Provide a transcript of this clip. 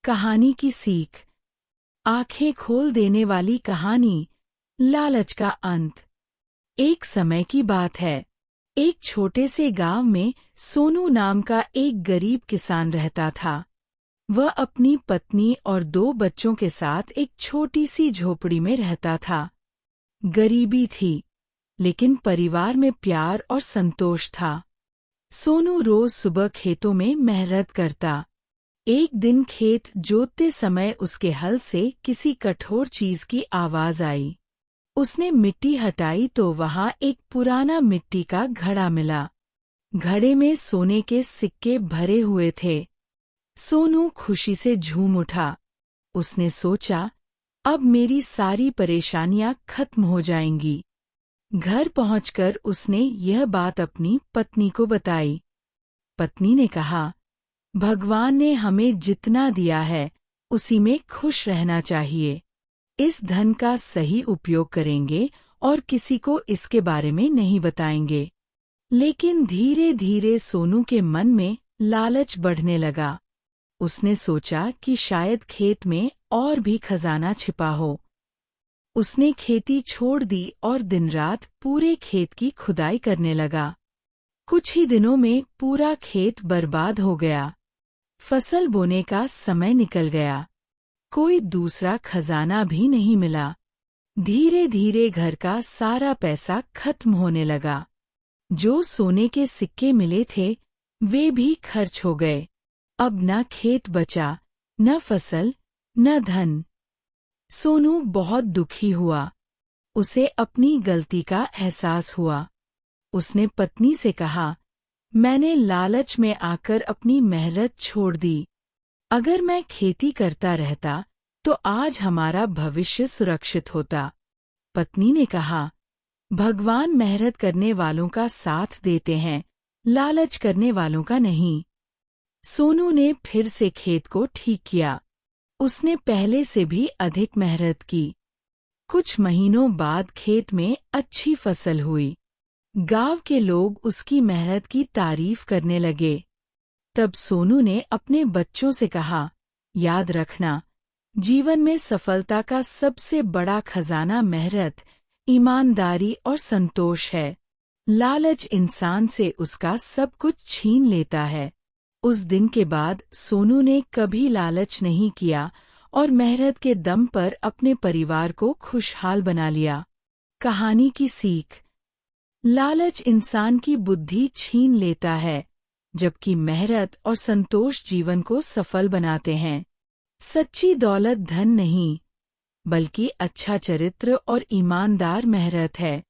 कहानी की सीख। आंखें खोल देने वाली कहानी, लालच का अंत। एक समय की बात है। एक छोटे से गांव में सोनू नाम का एक गरीब किसान रहता था। वह अपनी पत्नी और 2 बच्चों के साथ एक छोटी सी झोपड़ी में रहता था। गरीबी थी, लेकिन परिवार में प्यार और संतोष था। सोनू रोज सुबह खेतों में मेहनत करता। एक दिन खेत जोतते समय उसके हल से किसी कठोर चीज की आवाज आई। उसने मिट्टी हटाई तो वहां एक पुराना मिट्टी का घड़ा मिला। घड़े में सोने के सिक्के भरे हुए थे। सोनू खुशी से झूम उठा। उसने सोचा, अब मेरी सारी परेशानियां खत्म हो जाएंगी। घर पहुंचकर उसने यह बात अपनी पत्नी को बताई। पत्नी ने कहा, भगवान ने हमें जितना दिया है उसी में खुश रहना चाहिए। इस धन का सही उपयोग करेंगे और किसी को इसके बारे में नहीं बताएंगे। लेकिन धीरे धीरे सोनू के मन में लालच बढ़ने लगा। उसने सोचा कि शायद खेत में और भी खजाना छिपा हो। उसने खेती छोड़ दी और दिन रात पूरे खेत की खुदाई करने लगा। कुछ ही दिनों में पूरा खेत बर्बाद हो गया। फसल बोने का समय निकल गया। कोई दूसरा खजाना भी नहीं मिला। धीरे धीरे घर का सारा पैसा खत्म होने लगा। जो सोने के सिक्के मिले थे वे भी खर्च हो गए। अब न खेत बचा, न फसल, न धन। सोनू बहुत दुखी हुआ। उसे अपनी गलती का एहसास हुआ। उसने पत्नी से कहा, मैंने लालच में आकर अपनी मेहनत छोड़ दी। अगर मैं खेती करता रहता तो आज हमारा भविष्य सुरक्षित होता। पत्नी ने कहा, भगवान मेहनत करने वालों का साथ देते हैं, लालच करने वालों का नहीं। सोनू ने फिर से खेत को ठीक किया। उसने पहले से भी अधिक मेहनत की। कुछ महीनों बाद खेत में अच्छी फसल हुई। गांव के लोग उसकी मेहनत की तारीफ करने लगे। तब सोनू ने अपने बच्चों से कहा, याद रखना, जीवन में सफलता का सबसे बड़ा खजाना मेहनत, ईमानदारी और संतोष है। लालच इंसान से उसका सब कुछ छीन लेता है। उस दिन के बाद सोनू ने कभी लालच नहीं किया और मेहनत के दम पर अपने परिवार को खुशहाल बना लिया। कहानी की सीख। लालच इंसान की बुद्धि छीन लेता है, जबकि मेहनत और संतोष जीवन को सफल बनाते हैं। सच्ची दौलत धन नहीं, बल्कि अच्छा चरित्र और ईमानदार मेहनत है।